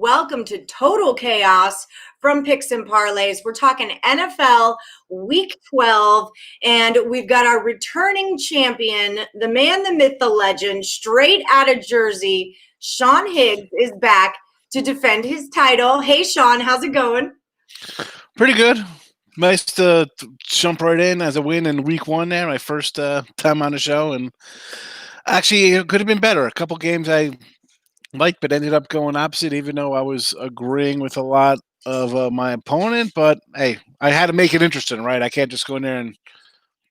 welcome to Total Chaos from Picks and Parlays. We're talking NFL Week 12, and we've got our returning champion, the man, the myth, the legend, straight out of Jersey. Sean Higgs is back to defend his title. Hey, Sean, how's it going? Pretty good. Nice to jump right in as a win in week one there, my first time on the show. And actually, it could have been better. A couple games I liked, but ended up going opposite, even though I was agreeing with a lot of my opponent. But, hey, I had to make it interesting, right? I can't just go in there and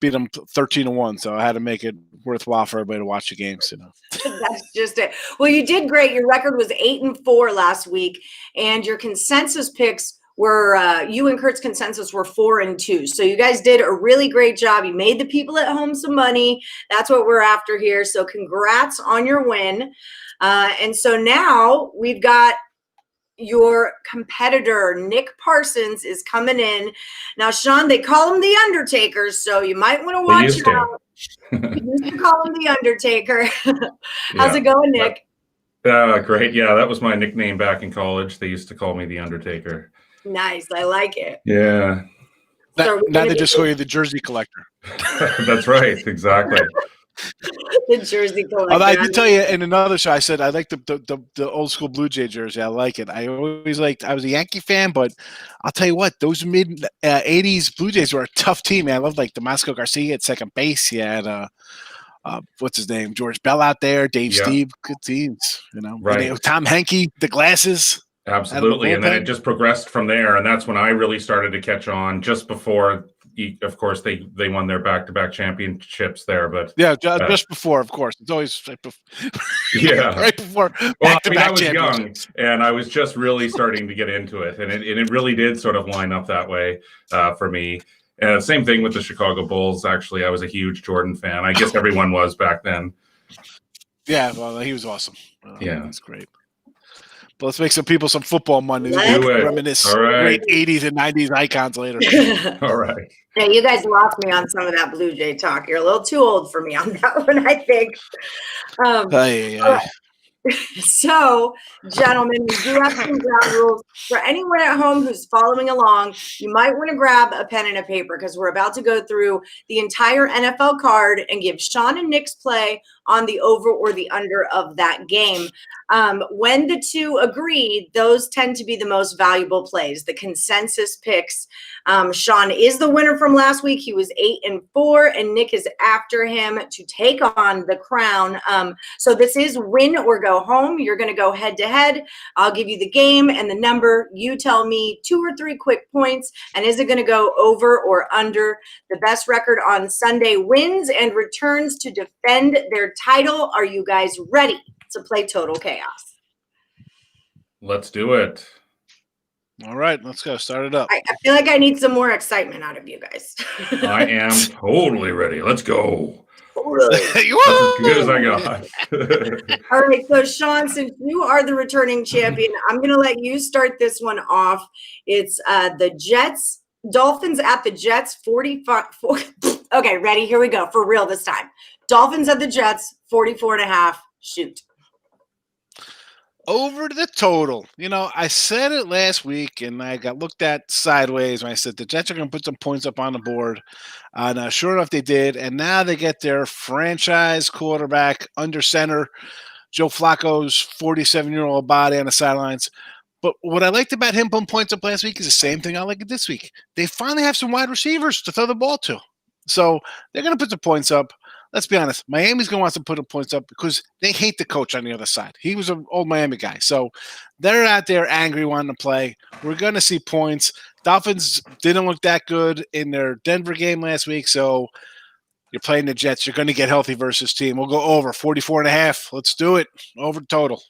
beat them 13-1. So I had to make it worthwhile for everybody to watch the games, you know. That's just it. Well, you did great. Your record was 8-4 last week, and your consensus picks were you and Kurt's consensus were 4-2. So you guys did a really great job. You made the people at home some money. That's what we're after here. So congrats on your win. And so now we've got your competitor, Nick Parsons, is coming in. Now, Sean, they call him the Undertaker, so you might want to watch out. You used to call him the Undertaker. How's it going, Nick? Great. Yeah, that was my nickname back in college. They used to call me the Undertaker. Nice. I like it. Yeah. Now they just call you the jersey collector. That's right. Exactly. The jersey collector. Although I did tell you in another show, I said I like the old school Blue Jay jersey. I like it. I always liked. I was a Yankee fan, but I'll tell you what, those mid '80s Blue Jays were a tough team. Man. I loved like Damasco Garcia at second base. He had what's his name, George Bell out there, Dave Steve, good teams. You know, right? Tom Henke, the glasses. Absolutely, and then it just progressed from there, and that's when I really started to catch on. Just before, of course, they won their back-to-back championships there, but just before, of course, it's always right before. Yeah, right before. Well, I mean, I was young, and I was just really starting to get into it, and it really did sort of line up that way for me. Same thing with the Chicago Bulls. Actually, I was a huge Jordan fan. I guess everyone was back then. Yeah, well, he was awesome. Yeah, that's great. But let's make some people some football money. Reminisce great 80s and 90s icons later. All right. Yeah, you guys lost me on some of that Blue Jay talk. You're a little too old for me on that one, I think. So, gentlemen, we do have some ground rules. For anyone at home who's following along, you might want to grab a pen and a paper because we're about to go through the entire NFL card and give Sean and Nick's play on the over or the under of that game. When the two agree, those tend to be the most valuable plays, the consensus picks. Sean is the winner from last week. He was 8-4, and Nick is after him to take on the crown. So this is win or go home. You're going to go head to head. I'll give you the game and the number. You tell me 2 or 3 quick points, and is it going to go over or under? The best record on Sunday wins and returns to defend their title. Are you guys ready to play Total Chaos? Let's do it. All right, let's go. Start it up. I feel like I need some more excitement out of you guys. I am totally ready. Let's go. Totally. That's as good as I got. All right, so Sean, since you are the returning champion, I'm going to let you start this one off. It's the Dolphins at the Jets, 45. Okay, ready? Here we go. For real this time. Dolphins at the Jets, 44.5. Shoot. Over the total. You know, I said it last week, and I got looked at sideways when I said the Jets are going to put some points up on the board. And sure enough, they did. And now they get their franchise quarterback under center, Joe Flacco's 47-year-old body on the sidelines. But what I liked about him putting points up last week is the same thing I like it this week. They finally have some wide receivers to throw the ball to. So they're going to put the points up. Let's be honest. Miami's going to want to put the points up because they hate the coach on the other side. He was an old Miami guy. So they're out there angry, wanting to play. We're going to see points. Dolphins didn't look that good in their Denver game last week. So you're playing the Jets. You're going to get healthy versus team. We'll go over 44.5. Let's do it. Over total.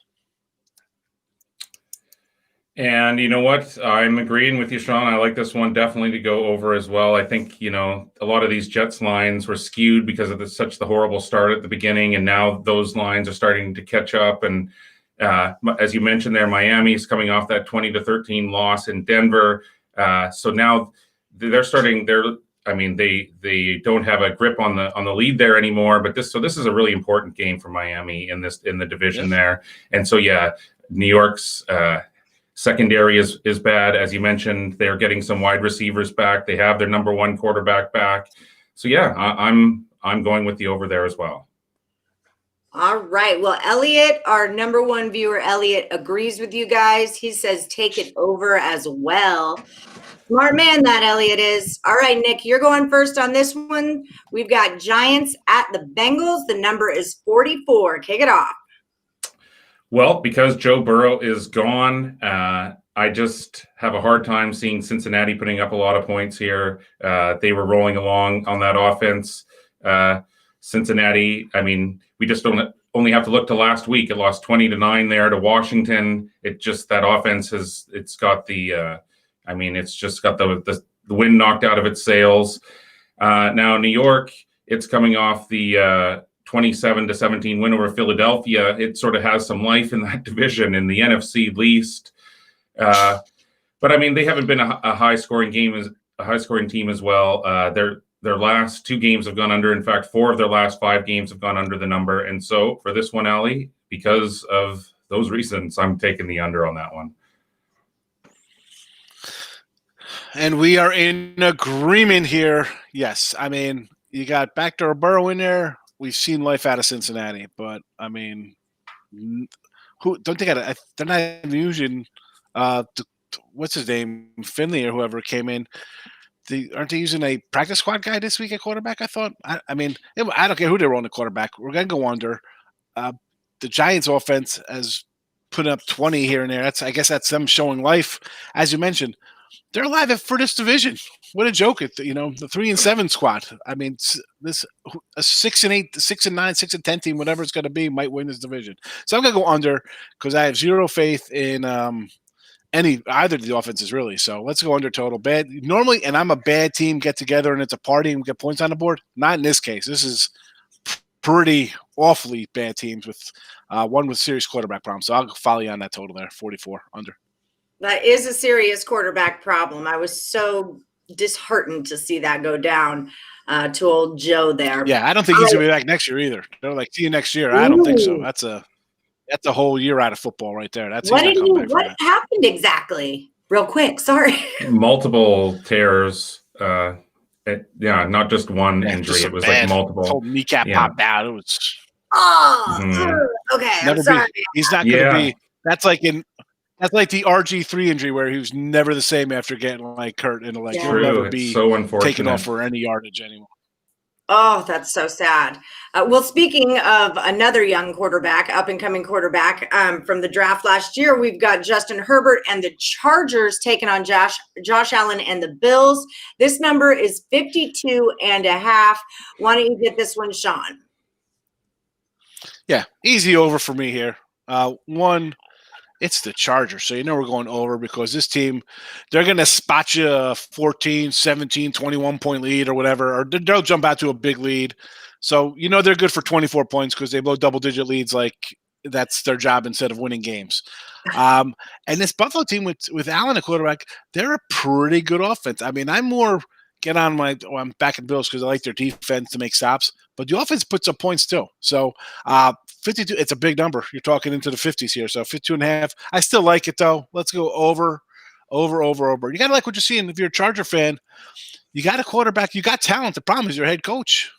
And you know what? I'm agreeing with you, Sean. I like this one definitely to go over as well. I think, you know, a lot of these Jets lines were skewed because of such the horrible start at the beginning. And now those lines are starting to catch up. And as you mentioned there, Miami's coming off that 20-13 loss in Denver. So now they're starting they don't have a grip on the lead there anymore. But this is a really important game for Miami in the division there. And so, yeah, New York's Secondary is bad. As you mentioned, they're getting some wide receivers back. They have their number one quarterback back. So yeah, I'm going with the over there as well. All right. Well, Elliot, our number one viewer, Elliot, agrees with you guys. He says take it over as well. Smart man that Elliot is. All right, Nick, you're going first on this one. We've got Giants at the Bengals. The number is 44. Kick it off. Well, because Joe Burrow is gone, I just have a hard time seeing Cincinnati putting up a lot of points here. They were rolling along on that offense. Cincinnati, I mean, we just only have to look to last week. It lost 20-9 there to Washington. It just, that offense it's got the wind knocked out of its sails. Now New York, it's coming off the 27-17 win over Philadelphia. It sort of has some life in that division, in the NFC least. But I mean, they haven't been a high scoring team as well. Their last 2 games have gone under. In fact, 4 of their last 5 games have gone under the number. And so for this one, Ali, because of those reasons, I'm taking the under on that one. And we are in agreement here. Yes. I mean, you got backdoor Burrow in there. We've seen life out of Cincinnati, but I mean, they're not even using what's his name, Finley or whoever came in. Aren't they using a practice squad guy this week at quarterback? I thought. I mean, I don't care who they were on the quarterback. We're gonna go under. The Giants' offense has put up 20 here and there. I guess that's them showing life, as you mentioned. They're alive for this division. What a joke! The 3-7 squad. I mean, this a 6-8, 6-9, 6-10 team, whatever it's going to be, might win this division. So I'm going to go under because I have zero faith in either of the offenses really. So let's go under total. Bad normally, and I'm a bad team get together and it's a party and we get points on the board. Not in this case. This is pretty awfully bad teams with one with serious quarterback problems. So I'll follow you on that total there. 44 under. That is a serious quarterback problem. I was so disheartened to see that go down to old Joe there. Yeah, I don't think he's going to be back next year either. They're like, see you next year. I don't think so. That's a whole year out of football right there. What happened exactly? Real quick, sorry. Multiple tears. Not just one injury. It was like multiple. Whole kneecap popped out. It was. Okay. I'm sorry. He's not going to be. That's like the RG3 injury where he was never the same after getting like hurt and like he'll never be taken off for any yardage anymore. Oh, that's so sad. Well, speaking of another young quarterback, up-and-coming quarterback from the draft last year, we've got Justin Herbert and the Chargers taking on Josh Allen and the Bills. This number is 52.5. Why don't you get this one, Sean? Yeah, easy over for me here. It's the Chargers, so we're going over because this team, they're going to spot you a 14, 17, 21-point lead or whatever, or they'll jump out to a big lead. So, they're good for 24 points because they blow double-digit leads like that's their job instead of winning games. And this Buffalo team with Allen at quarterback, they're a pretty good offense. I mean, I'm back in Bills because I like their defense to make stops, but the offense puts up points too. So 52, it's a big number. You're talking into the 50s here. So 52.5. I still like it though. Let's go over. You got to like what you're seeing. If you're a Charger fan, you got a quarterback, you got talent. The problem is your head coach.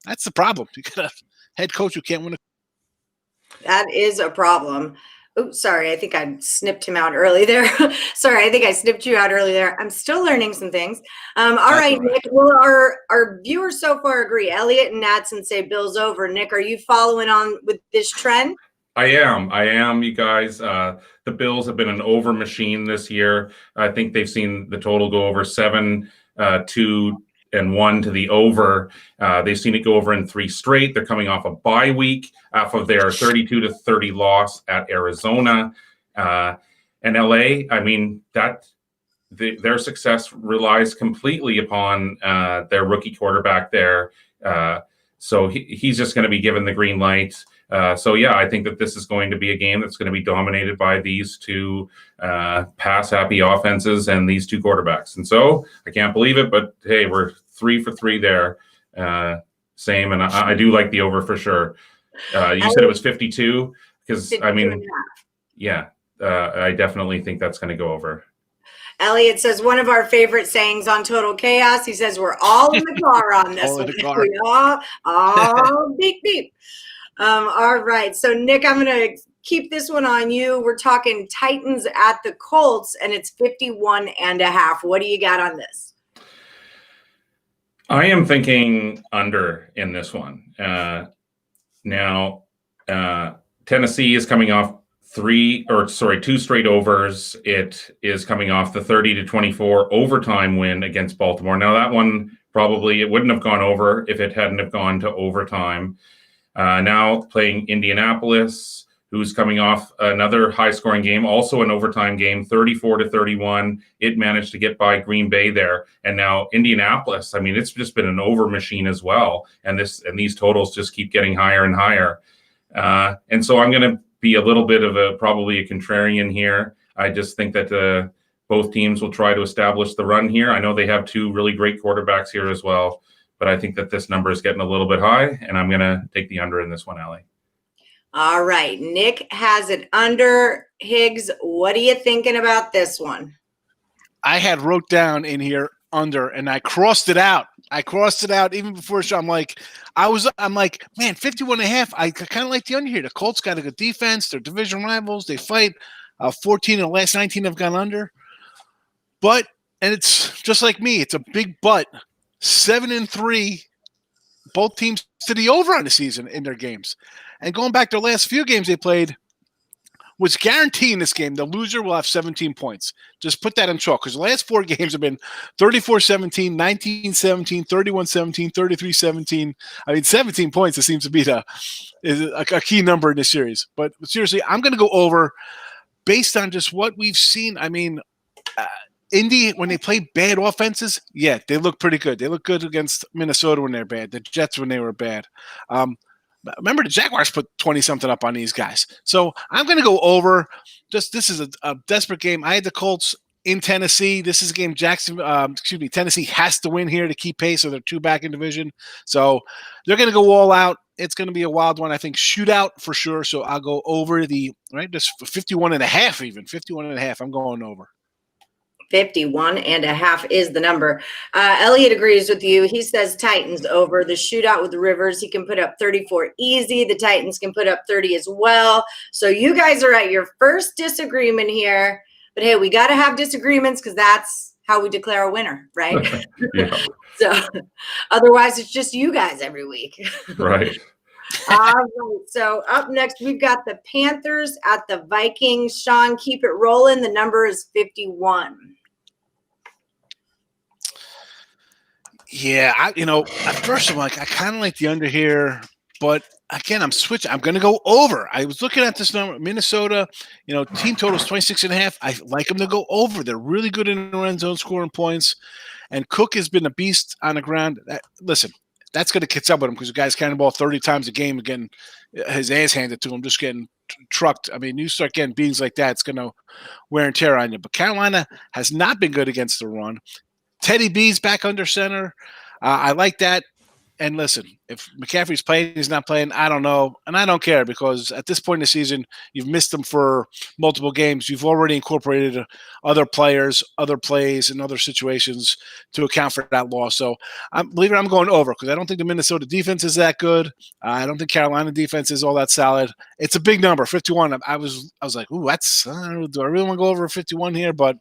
That's the problem. You got a head coach who can't win. That is a problem. Oh, sorry. I think I snipped him out early there. Sorry. I think I snipped you out early there. I'm still learning some things. All right, Nick. Well, our viewers so far agree. Elliot and Natson say Bills over. Nick, are you following on with this trend? I am, you guys. The Bills have been an over machine this year. I think they've seen the total go over 7, 2, and 1 to the over. They've seen it go over in 3 straight. They're coming off a bye week off of their 32-30 loss at Arizona. And LA, I mean, their success relies completely upon their rookie quarterback there. So he's just going to be given the green light. I think that this is going to be a game that's going to be dominated by these two pass-happy offenses and these two quarterbacks. And so I can't believe it, but hey, we're 3 for 3 there. Same, and I do like the over for sure. You said it was 52 because I mean, yeah, I definitely think that's going to go over. Elliot says one of our favorite sayings on Total Chaos. He says we're all in the car on this All in one. the car. We all beep beep. All right. So Nick, I'm going to keep this one on you. We're talking Titans at the Colts, and it's 51.5. What do you got on this? I am thinking under in this one. Now, Tennessee is coming off two straight overs. It is coming off the 30-24 overtime win against Baltimore. Now that one probably it wouldn't have gone over if it hadn't have gone to overtime. Now playing Indianapolis, who's coming off another high-scoring game, also an overtime game, 34-31. It managed to get by Green Bay there, and now Indianapolis. I mean, it's just been an over machine as well, and these totals just keep getting higher and higher. And so I'm going to be a little bit of probably a contrarian here. I just think that both teams will try to establish the run here. I know they have two really great quarterbacks here as well, but I think that this number is getting a little bit high, and I'm going to take the under in this one, Allie. All right. Nick has it under. Higgs, what are you thinking about this one? I had wrote down in here under, and I crossed it out. Even before show. I'm like, man, 51.5. I kind of like the under here. The Colts got a good defense. They're division rivals. They fight. 14 of the last 19 have gone under. But, and it's just like me, it's a big but. 7-3, both teams to the over on the season in their games. And going back to the last few games they played, was guaranteeing this game, the loser will have 17 points. Just put that in chalk, because the last 4 games have been 34-17, 19-17, 31-17, 33-17. I mean, 17 points, it seems to be a key number in this series. But seriously, I'm going to go over based on just what we've seen. I mean, Indy, when they play bad offenses, yeah, they look pretty good. They look good against Minnesota when they're bad, the Jets when they were bad. Remember, the Jaguars put 20-something up on these guys. So I'm going to go over. This is a desperate game. I had the Colts in Tennessee. This is a game Tennessee has to win here to keep pace, so they're 2 back in division. So they're going to go all out. It's going to be a wild one, I think. Shootout for sure. So I'll go over just 51.5 even. 51.5. I'm going over. 51.5 is the number. Elliot agrees with you. He says Titans over. The shootout with Rivers, he can put up 34 easy. The Titans can put up 30 as well. So you guys are at your first disagreement here. But hey, we got to have disagreements because that's how we declare a winner, right? Yeah. So otherwise, it's just you guys every week. Right. All right. So up next, we've got the Panthers at the Vikings. Sean, keep it rolling. The number is 51. Yeah, at first I'm like, I kind of like the under here, but again, I'm switching. I'm going to go over. I was looking at this number, Minnesota, team total is 26.5. I like them to go over. They're really good in the red zone scoring points, and Cook has been a beast on the ground. Listen, that's going to catch up with him because the guy's carrying the ball 30 times a game, getting his ass handed to him, just getting trucked. I mean, you start getting beatings like that, it's going to wear and tear on you. But Carolina has not been good against the run. Teddy B's back under center. I like that. And listen, if McCaffrey's playing, he's not playing, I don't know. And I don't care because at this point in the season, you've missed him for multiple games. You've already incorporated other players, other plays, and other situations to account for that loss. So I'm going over because I don't think the Minnesota defense is that good. I don't think Carolina defense is all that solid. It's a big number, 51. I was like, ooh, do I really want to go over 51 here? But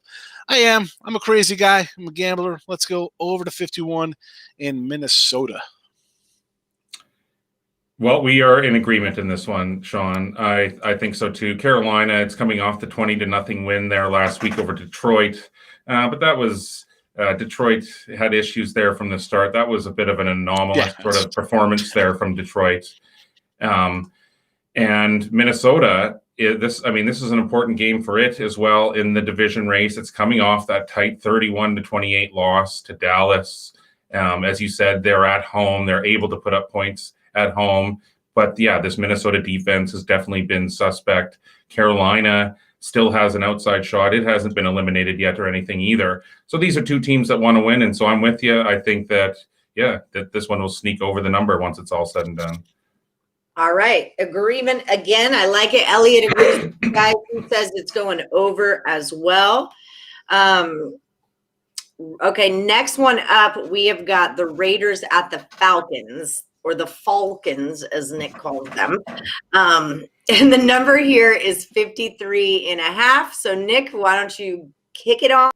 I am. I'm a crazy guy. I'm a gambler. Let's go over to 51 in Minnesota. Well, we are in agreement in this one, Sean. I think so too. Carolina, it's coming off the 20-0 win there last week over Detroit. But that was Detroit had issues there from the start. That was a bit of an anomalous sort of performance there from Detroit. And Minnesota, this is an important game for it as well in the division race. It's coming off that tight 31-28 loss to Dallas. As you said, they're at home. They're able to put up points at home. But yeah, this Minnesota defense has definitely been suspect. Carolina still has an outside shot. It hasn't been eliminated yet or anything either. So these are two teams that want to win. And so I'm with you. I think that this one will sneak over the number once it's all said and done. All right. Agreement again. I like it. Elliot agrees with you guys. He says it's going over as well. Okay, next one up, we have got the Raiders at the Falcons, or the Falcons, as Nick calls them. And the number here is 53.5. So, Nick, why don't you kick it off?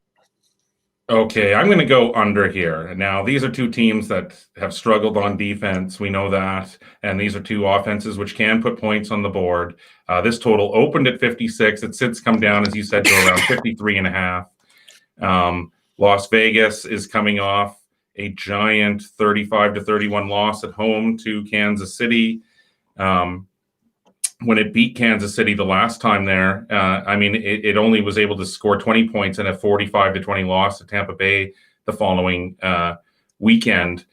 Okay, I'm going to go under here. Now, these are two teams that have struggled on defense. We know that. And these are two offenses which can put points on the board. This total opened at 56. It's since come down, as you said, to around 53.5. Las Vegas is coming off a giant 35-31 loss at home to Kansas City. When it beat Kansas City the last time there, it only was able to score 20 points in a 45-20 loss to Tampa Bay the following weekend.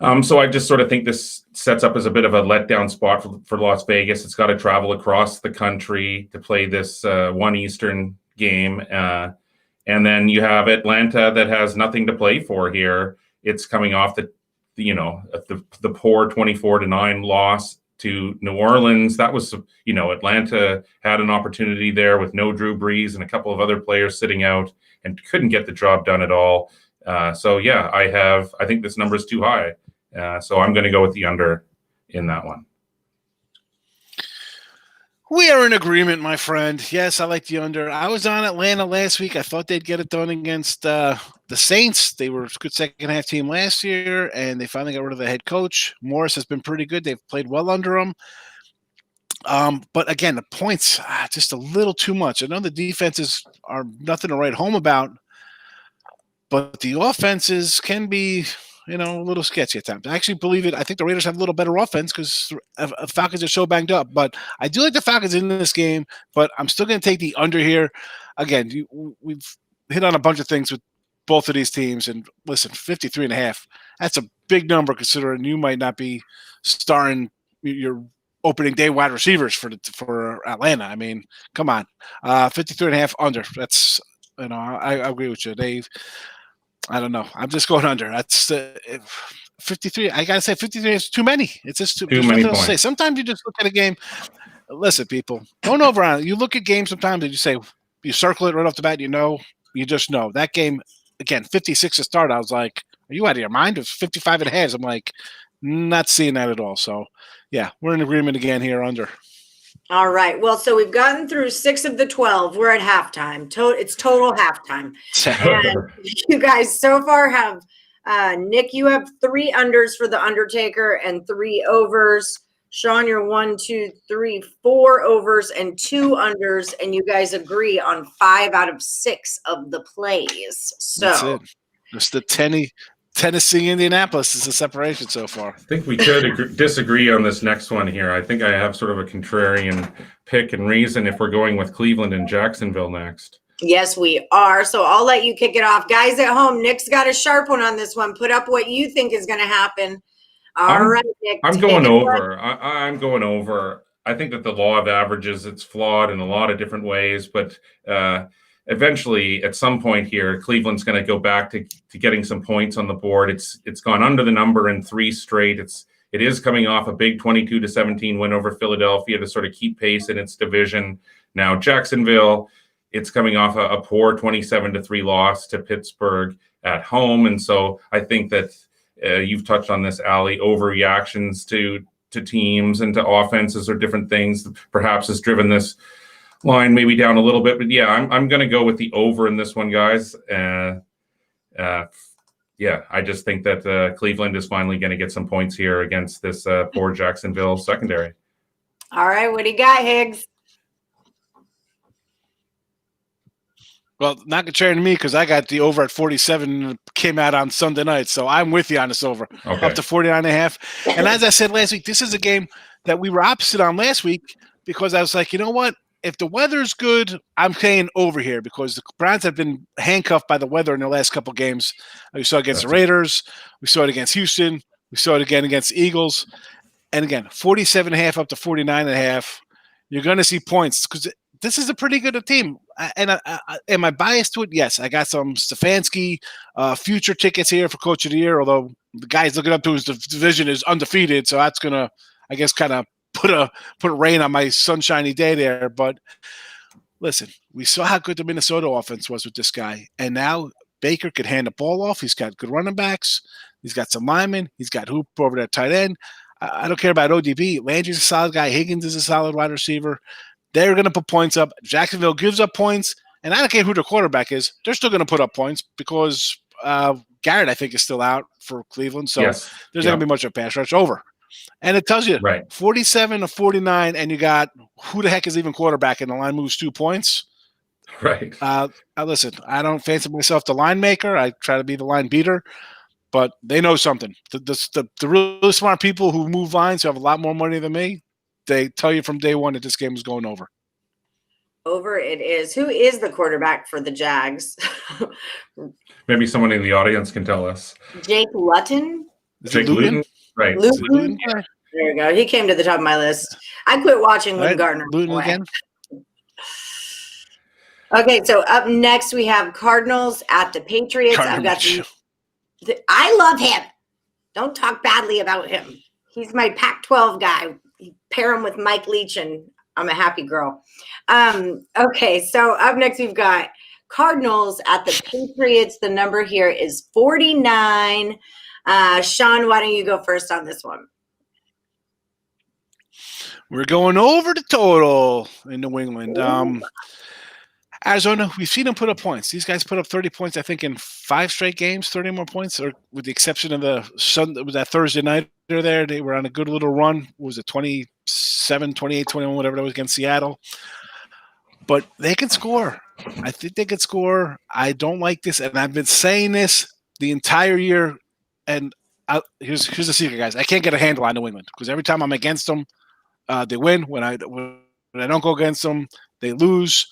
So I just sort of think this sets up as a bit of a letdown spot for Las Vegas. It's got to travel across the country to play this one Eastern game. And then you have Atlanta that has nothing to play for here. It's coming off the poor 24-9 loss to New Orleans. That was, Atlanta had an opportunity there with no Drew Brees and a couple of other players sitting out and couldn't get the job done at all. I think this number is too high. So I'm going to go with the under in that one. We are in agreement, my friend. Yes, I like the under. I was on Atlanta last week. I thought they'd get it done against the Saints. They were a good second-half team last year, and they finally got rid of the head coach. Morris has been pretty good. They've played well under him. But, again, the points, just a little too much. I know the defenses are nothing to write home about, but the offenses can be – a little sketchy at times. I actually believe it. I think the Raiders have a little better offense because Falcons are so banged up. But I do like the Falcons in this game, but I'm still going to take the under here. Again, we've hit on a bunch of things with both of these teams. And listen, 53.5, that's a big number considering you might not be starring your opening day wide receivers for Atlanta. I mean, come on. 53.5 under. That's, I agree with you. I don't know. I'm just going under. That's 53. I got to say 53 is too many. It's just too many points. Say. Sometimes you just look at a game. Listen, people, don't over on it. You look at games sometimes and you say, you circle it right off the bat, you just know. That game, again, 56 to start, I was like, are you out of your mind? It was 55.5. I'm like, not seeing that at all. So, yeah, we're in agreement again here under. All right. Well, so we've gotten through 6 of the 12. We're at halftime. It's total halftime. And you guys so far have, Nick, you have 3 unders for The Undertaker and 3 overs. Sean, you're 1, 2, 3, 4 overs and 2 unders. And you guys agree on 5 out of 6 of the plays. So that's it. Just the Tennessee, Indianapolis is the separation so far. I think we could disagree on this next one here. I think I have sort of a contrarian pick and reason if we're going with Cleveland and Jacksonville next. Yes, we are. So I'll let you kick it off. Guys at home, Nick's got a sharp one on this one. Put up what you think is going to happen. All right, Nick. I'm going over. I'm going over. I think that the law of averages, it's flawed in a lot of different ways, but eventually, at some point here, Cleveland's going to go back to getting some points on the board. It's gone under the number in 3 straight. It is coming off a big 22-17 win over Philadelphia to sort of keep pace in its division. Now, Jacksonville, it's coming off a poor 27-3 loss to Pittsburgh at home. And so I think that you've touched on this, Ali, overreactions to teams and to offenses or different things perhaps has driven this line maybe down a little bit, but yeah, I'm going to go with the over in this one, guys. I just think that Cleveland is finally going to get some points here against this poor Jacksonville secondary. All right, what do you got, Higgs? Well, not contrary to me because I got the over at 47 and came out on Sunday night, so I'm with you on this over up to 49.5. And as I said last week, this is a game that we were opposite on last week because I was like, you know what? If the weather's good, I'm paying over here because the Browns have been handcuffed by the weather in their last couple games. We saw it against the Raiders. We saw it against Houston. We saw it again against Eagles. And again, 47.5 up to 49.5. You're going to see points because this is a pretty good team. And am I biased to it? Yes. I got some Stefanski future tickets here for Coach of the Year, although the guys looking up to his division is undefeated. So that's going to I guess, kind of put rain on my sunshiny day there. But listen, we saw how good the Minnesota offense was with this guy, and now Baker could hand the ball off. He's got good running backs. He's got some linemen. He's got Hoop over that tight end. I don't care about ODB. Landry's a solid guy. Higgins is a solid wide receiver. They're going to put points up. Jacksonville gives up points, and I don't care who the quarterback is. They're still going to put up points because Garrett, I think, is still out for Cleveland. So there's not going to be much of a pass rush. Over. And it tells you 47-49, and you got who the heck is even quarterback, and the line moves 2 points. Right. Listen, I don't fancy myself the line maker. I try to be the line beater. But they know something. The really smart people who move lines, who have a lot more money than me, they tell you from day one that this game is going over. Over it is. Who is the quarterback for the Jags? Maybe someone in the audience can tell us. Jake Luton? Jake Luton? Right. Luton? There we go. He came to the top of my list. I quit watching when Gardner. Luton again? Okay, so up next we have Cardinals at the Patriots. I love him. Don't talk badly about him. He's my Pac-12 guy. Pair him with Mike Leach, and I'm a happy girl. Okay, so up next we've got Cardinals at the Patriots. The number here is 49. Sean, why don't you go first on this one? We're going over the total in New England. Arizona, we've seen them put up points. These guys put up 30 points, I think, in 5 straight games, 30 more points, or with the exception of that Thursday night there. They were on a good little run. What was it 27, 28, 21, whatever that was against Seattle? But they can score. I think they can score. I don't like this, and I've been saying this the entire year. And here's the secret, guys. I can't get a handle on New England because every time I'm against them, they win. When I don't go against them, they lose.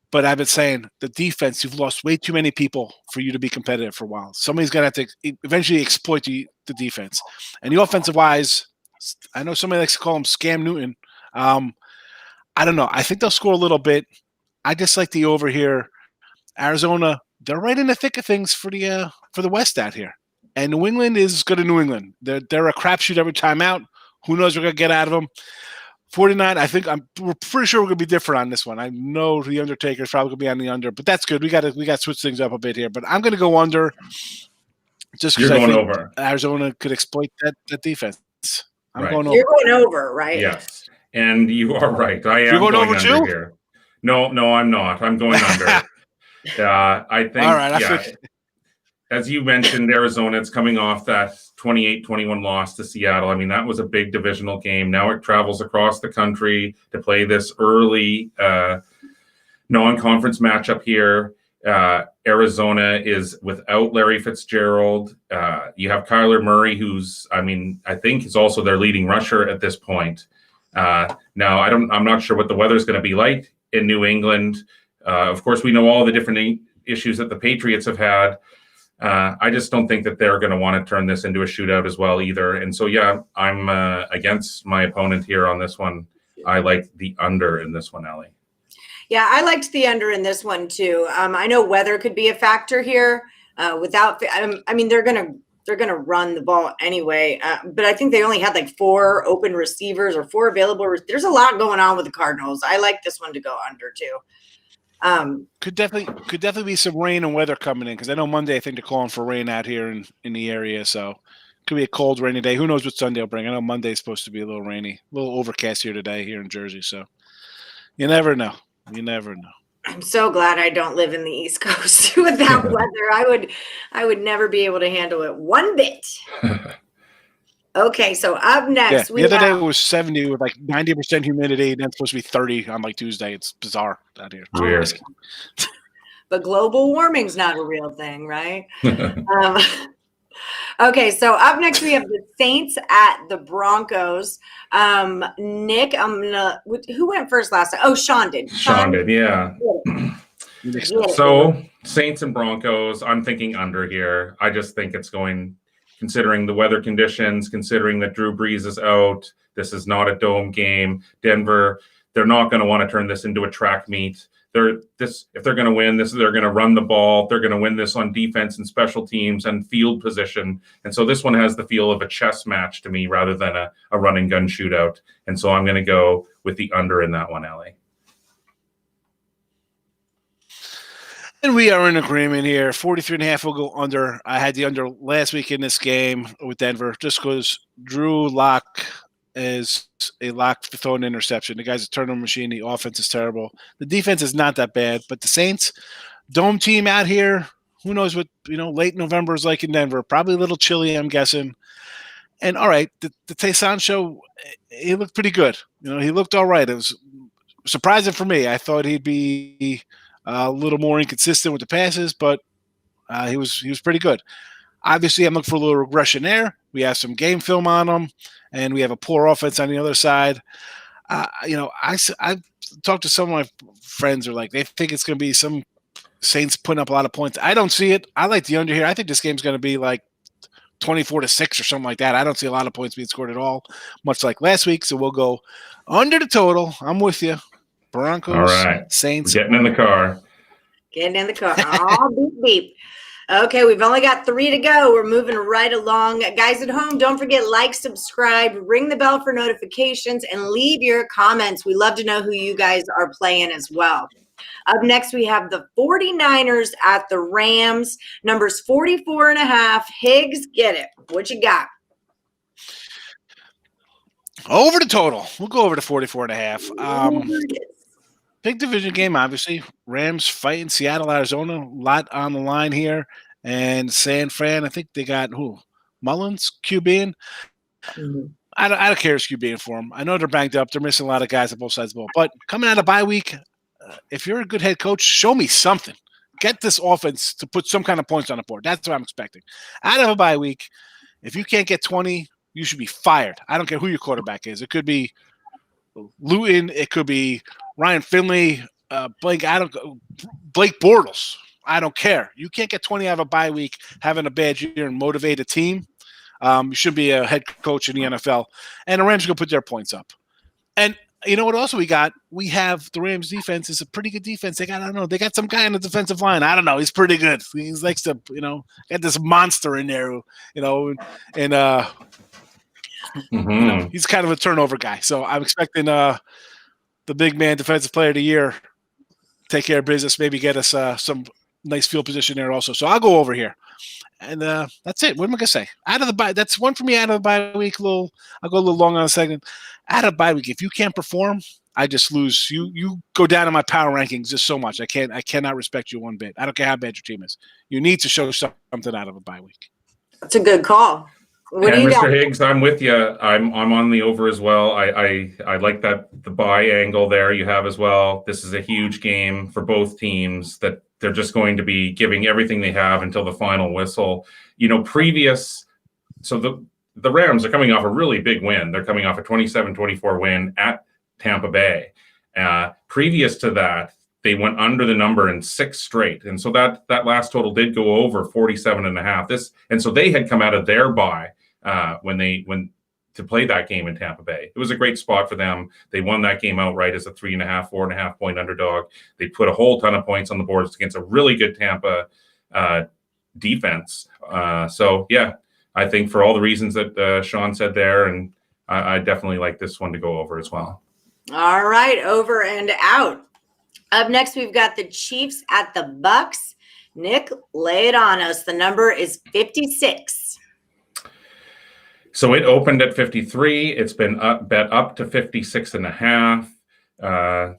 But I've been saying the defense, you've lost way too many people for you to be competitive for a while. Somebody's going to have to eventually exploit the defense. And the offensive wise, I know somebody likes to call him Scam Newton. I don't know. I think they'll score a little bit. I just like the over here. Arizona, they're right in the thick of things for the West out here. And New England is good in New England. They're a crapshoot every time out. Who knows what we're going to get out of them? 49, I think we're pretty sure we're going to be different on this one. I know the Undertaker is probably going to be on the under, but that's good. We got to switch things up a bit here. But I'm going to go under just because I think over. Arizona could exploit that defense. I'm going over. You're going over, right? Yes, and you are right. I am going over under too? Here. No, I'm not. I'm going under. I think. All right. As you mentioned, Arizona, it's coming off that 28-21 loss to Seattle. I mean, that was a big divisional game. Now it travels across the country to play this early non-conference matchup here. Arizona is without Larry Fitzgerald. You have Kyler Murray, I think is also their leading rusher at this point. Now, I'm not sure what the weather is going to be like in New England. Of course, we know all the different issues that the Patriots have had. I just don't think that they're going to want to turn this into a shootout as well either. And so, I'm against my opponent here on this one. I like the under in this one, Allie. Yeah, I liked the under in this one too. I know weather could be a factor here. They're gonna run the ball anyway. But I think they only had like 4 open receivers or 4 available. There's a lot going on with the Cardinals. I like this one to go under too. Could definitely be some rain and weather coming in because I know Monday I think they're calling for rain out here in the area, so could be a cold, rainy day. Who knows what Sunday will bring? I know Monday's supposed to be a little rainy, a little overcast here today here in Jersey, so you never know. I'm so glad I don't live in the East Coast with that weather. I would never be able to handle it one bit. Okay, so up next, the other day it was 70 with like 90% humidity, and then it's supposed to be 30 on like Tuesday. It's bizarre out here. It's weird. But global warming's not a real thing, right? Okay, so up next we have the Saints at the Broncos. Nick, who went first last time? Oh, Sean did. Sean did, yeah. So Saints and Broncos, I'm thinking under here. I just think it's going, considering the weather conditions, considering that Drew Brees is out, this is not a dome game. Denver, they're not going to want to turn this into a track meet. if they're going to win, they're going to run the ball. They're going to win this on defense and special teams and field position. And so this one has the feel of a chess match to me rather than a run and gun shootout. And so I'm going to go with the under in that one, Ellie. And we are in agreement here. 43.5 will go under. I had the under last week in this game with Denver just because Drew Lock is a lock to throw an interception. The guy's a turnover machine. The offense is terrible. The defense is not that bad, but the Saints, dome team out here, who knows what, late November is like in Denver. Probably a little chilly, I'm guessing. And all right, the Taysom show, he looked pretty good. He looked all right. It was surprising for me. I thought he'd be a little more inconsistent with the passes, but he was pretty good. Obviously, I'm looking for a little regression there. We have some game film on him, and we have a poor offense on the other side. I talked to some of my friends who are like, they think it's going to be some Saints putting up a lot of points. I don't see it. I like the under here. I think this game's going to be like 24-6 or something like that. I don't see a lot of points being scored at all, much like last week. So we'll go under the total. I'm with you. Broncos, all right. Saints. We're getting in the car. Oh, beep, beep. Okay, we've only got 3 to go. We're moving right along. Guys at home, don't forget, like, subscribe, ring the bell for notifications, and leave your comments. We love to know who you guys are playing as well. Up next, we have the 49ers at the Rams. Numbers 44.5. Higgs, get it. What you got? Over the total. We'll go over to 44.5. Big division game, obviously. Rams fighting Seattle, Arizona. A lot on the line here. And San Fran, I think they got who? Mullins, QBing. Mm-hmm. I don't care who's QBing for them. I know they're banged up. They're missing a lot of guys at both sides of the ball. But coming out of bye week, if you're a good head coach, show me something. Get this offense to put some kind of points on the board. That's what I'm expecting. Out of a bye week, if you can't get 20, you should be fired. I don't care who your quarterback is. It could be Luton. It could be Ryan Finley, Blake Bortles. I don't care. You can't get 20 out of a bye week having a bad year and motivate a team. You should be a head coach in the NFL. And the Rams are going to put their points up. And you know what also we got? We have the Rams defense is a pretty good defense. They got some guy on the defensive line. I don't know. He's pretty good. He likes to, got this monster in there, and he's kind of a turnover guy. So I'm expecting the big man defensive player of the year take care of business, maybe get us some nice field position there also. So I'll go over here. And that's it. What am I gonna say? Out of the bye, that's one for me. Out of the bye week, I'll go a little long on a second. Out of bye week, if you can't perform, I just lose. You go down in my power rankings just so much. I cannot respect you one bit. I don't care how bad your team is. You need to show something out of a bye week. That's a good call. What and Mr. Higgs, I'm with you. I'm on the over as well. I like that the bye angle there you have as well. This is a huge game for both teams that they're just going to be giving everything they have until the final whistle. So the Rams are coming off a really big win. They're coming off a 27-24 win at Tampa Bay. Previous to that, they went under the number in 6 straight. And so that last total did go over 47.5. And so they had come out of their bye when to play that game in Tampa Bay. It was a great spot for them. They won that game outright as a 3.5, 4.5 point underdog. They put a whole ton of points on the boards against a really good Tampa defense. So yeah, I think for all the reasons that Sean said there, and I definitely like this one to go over as well. All right, over and out. Up next, we've got the Chiefs at the Bucks. Nick, lay it on us. The number is 56. So it opened at 53. It's been bet up to 56.5.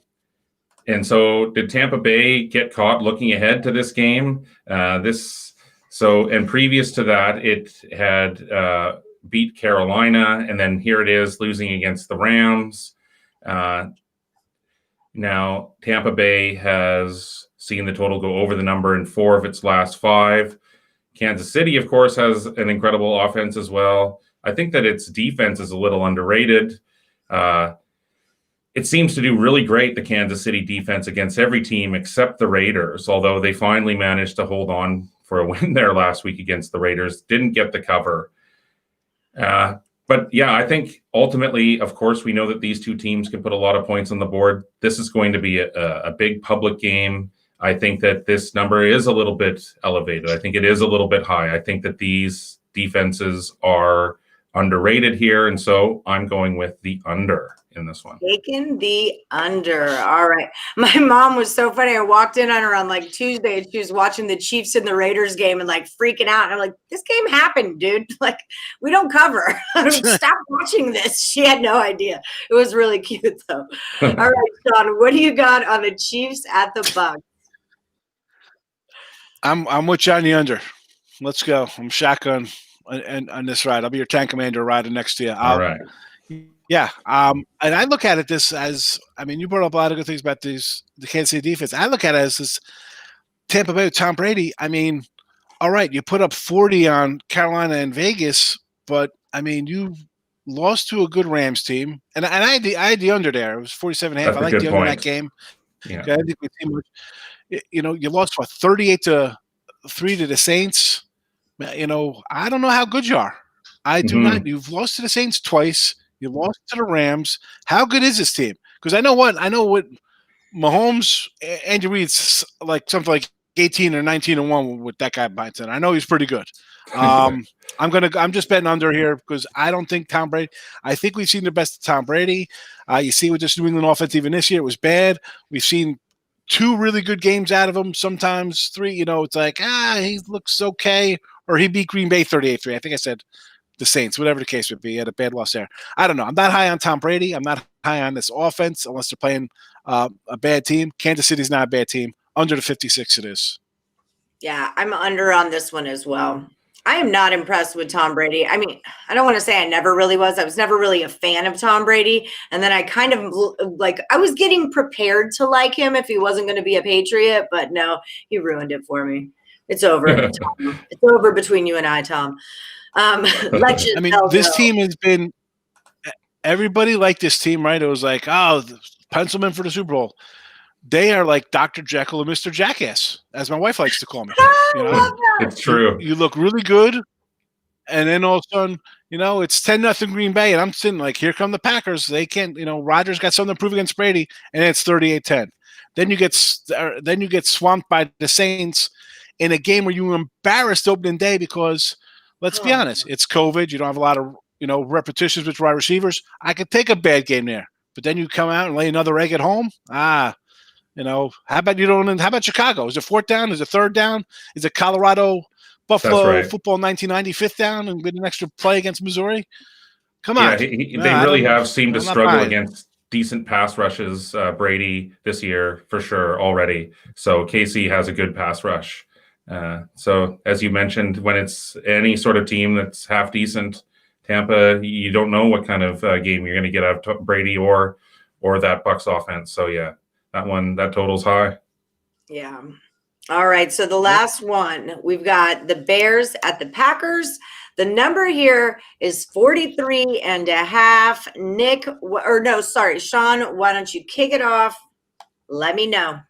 And so did Tampa Bay get caught looking ahead to this game? And previous to that, it had beat Carolina, and then here it is losing against the Rams. Now, Tampa Bay has seen the total go over the number in 4 of its last 5. Kansas City, of course, has an incredible offense as well. I think that its defense is a little underrated. It seems to do really great, the Kansas City defense, against every team except the Raiders, although they finally managed to hold on for a win there last week against the Raiders. Didn't get the cover. But yeah, I think ultimately, of course, we know that these two teams can put a lot of points on the board. This is going to be a big public game. I think that this number is a little bit elevated. I think it is a little bit high. I think that these defenses are underrated here. And so I'm going with the under in this one. Taking the under. All right. My mom was so funny. I walked in on her on like Tuesday and she was watching the Chiefs and the Raiders game and like freaking out. And I'm like, this game happened, dude. Like, we don't cover. Stop watching this. She had no idea. It was really cute though. All right, Sean, what do you got on the Chiefs at the Bucs? I'm with you on the under. Let's go. I'm shotgun on this ride. I'll be your tank commander riding next to you. All right. Yeah. And I look at it this as, I mean, you brought up a lot of good things about the Kansas City defense. I look at it as this Tampa Bay with Tom Brady. I mean, all right, you put up 40 on Carolina and Vegas, but I mean, you lost to a good Rams team. And I had the under there. It was 47.5. I like the under in that game. Yeah. I think we see much. You know, you lost 38-3 to the Saints. You know, I don't know how good you are. I do not. You've lost to the Saints twice. You lost to the Rams. How good is this team? Because I know what Mahomes, Andy Reid's like something like 18 or 19-1 with that guy behind center. I know he's pretty good. I'm just betting under here because I don't think Tom Brady. I think we've seen the best of Tom Brady. You see with this New England offense, even this year, it was bad. We've seen 2 really good games out of him. Sometimes 3. You know, it's like he looks okay, or he beat Green Bay 38-3. I think I said the Saints, whatever the case would be. He had a bad loss there. I don't know. I'm not high on Tom Brady. I'm not high on this offense unless they're playing a bad team. Kansas City's not a bad team. Under the 56 it is. Yeah, I'm under on this one as well. I am not impressed with Tom Brady. I mean, I don't want to say I never really was. I was never really a fan of Tom Brady. And then I kind of I was getting prepared to like him if he wasn't going to be a Patriot. But no, he ruined it for me. It's over. Tom. It's over between you and I, Tom. I mean, this team has been – everybody liked this team, right? It was like, pencilman for the Super Bowl. They are like Dr. Jekyll and Mr. Jackass, as my wife likes to call me. You know? It's true. You look really good, and then all of a sudden, you know, it's 10-0 Green Bay, and I'm sitting like, here come the Packers. They can't, you know, Rodgers got something to prove against Brady, and it's 38-10. Then you get swamped by the Saints in a game where you were embarrassed opening day because – let's be honest. It's COVID. You don't have a lot of, you know, repetitions with wide receivers. I could take a bad game there, but then you come out and lay another egg at home. You know, how about Chicago? Is it 4th down? Is it 3rd down? Is it Colorado, Buffalo football 1990 5th down and with an extra play against Missouri? Come on. They really have seemed to struggle against decent pass rushes, Brady this year for sure already. So KC has a good pass rush. So as you mentioned, when it's any sort of team that's half decent, Tampa, you don't know what kind of game you're going to get out of Brady or that Bucs offense. So yeah, that total's high. Yeah. All right. So the last one, we've got the Bears at the Packers. The number here is 43.5. Sean, why don't you kick it off? Let me know.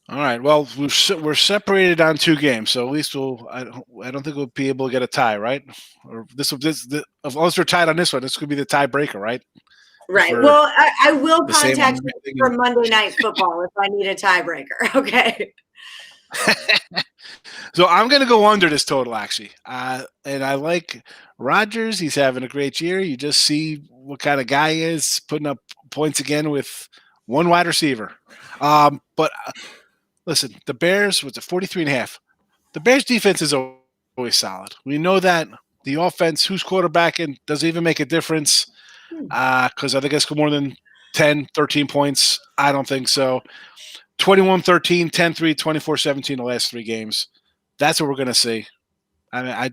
All right. Well, we're separated on 2 games, so at least I don't think we'll be able to get a tie, right? Or unless we're tied on this one, this could be the tiebreaker, right? Right. Well, I will contact you for Monday Night Football if I need a tiebreaker. Okay. So I'm going to go under this total, actually. And I like Rodgers. He's having a great year. You just see what kind of guy he is, putting up points again with 1 wide receiver. But listen, the Bears with the 43.5. The Bears defense is always solid. We know that. The offense, who's quarterbacking, doesn't even make a difference because I think it's more than 10, 13 points. I don't think so. 21-13, 10-3, 24-17 the last 3 games. That's what we're going to see. I mean, I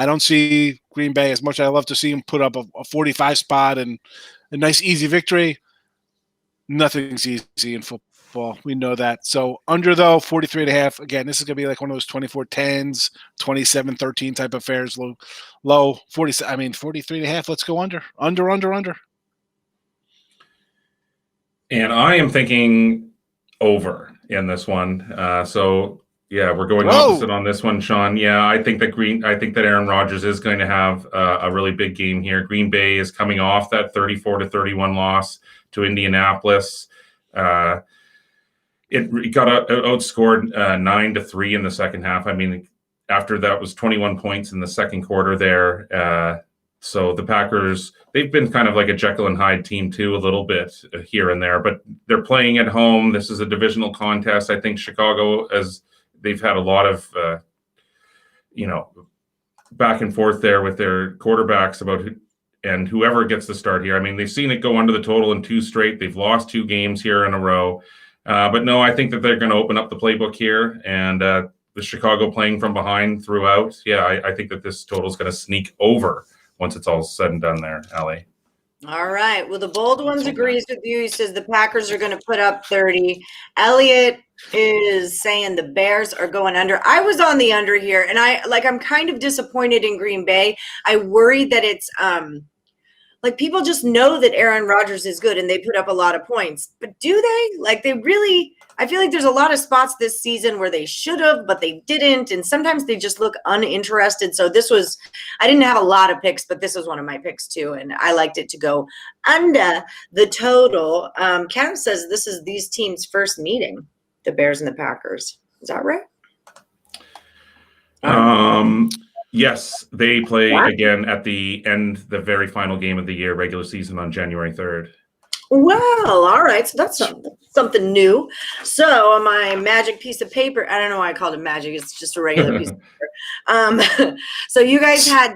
don't see Green Bay as much as I love to see them put up a 45 spot and a nice easy victory. Nothing's easy in football. We know that. So under, though, 43.5. Again, this is going to be like one of those 24-10s, 27-13 type affairs. Low 40. I mean, 43.5. Let's go under. Under. And I am thinking over in this one. So Yeah, we're going opposite on this one, Sean. Yeah, I think that Aaron Rodgers is going to have a really big game here. Green Bay is coming off that 34-31 loss to Indianapolis. It got outscored 9-3 in the second half. I mean, after that was 21 points in the second quarter there. So the Packers, they've been kind of like a Jekyll and Hyde team too, a little bit here and there, but they're playing at home. This is a divisional contest. I think Chicago, as they've had a lot of, back and forth there with their quarterbacks about and whoever gets the start here. I mean, they've seen it go under the total in 2 straight. They've lost 2 games here in a row. But no, I think that they're going to open up the playbook here, and the Chicago playing from behind throughout. Yeah, I think that this total is going to sneak over once it's all said and done there, Ali. All right. Well, the bold ones agrees with you. He says the Packers are going to put up 30. Elliot is saying the Bears are going under. I was on the under here, and I'm kind of disappointed in Green Bay. I worry that it's people just know that Aaron Rodgers is good and they put up a lot of points. But do they? I feel like there's a lot of spots this season where they should have, but they didn't. And sometimes they just look uninterested. So I didn't have a lot of picks, but this was one of my picks too. And I liked it to go under the total. Cam says this is these teams' first meeting, the Bears and the Packers. Is that right? Yes, they play again at the very final game of the year, regular season on January 3rd. Well, all right. So that's something new. So on my magic piece of paper, I don't know why I called it magic. It's just a regular piece of paper. So you guys had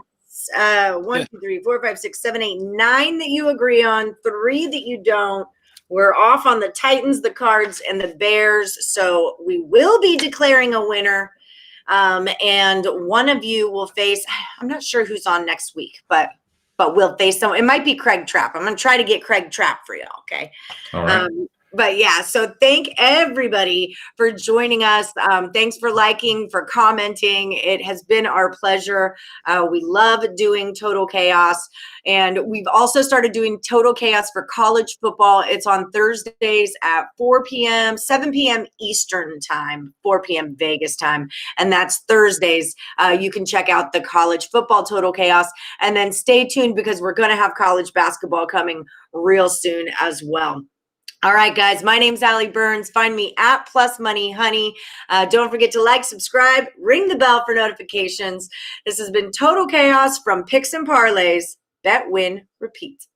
1, 2, 3, 4, 5, 6, 7, 8, 9 that you agree on, 3 that you don't. We're off on the Titans, the Cards, and the Bears. So we will be declaring a winner. And one of you will face, I'm not sure who's on next week, but we'll face someone. It might be Craig Trapp. I'm going to try to get Craig Trapp for you. Okay. All right. But yeah, so thank everybody for joining us. Thanks for liking, for commenting. It has been our pleasure. We love doing Total Chaos. And we've also started doing Total Chaos for college football. It's on Thursdays at 4 p.m., 7 p.m. Eastern time, 4 p.m. Vegas time. And that's Thursdays. You can check out the college football Total Chaos. And then stay tuned because we're going to have college basketball coming real soon as well. All right, guys, my name's Ali Burns. Find me at Plus Money Honey. Don't forget to like, subscribe, ring the bell for notifications. This has been Total Chaos from Picks and Parlays. Bet, win, repeat.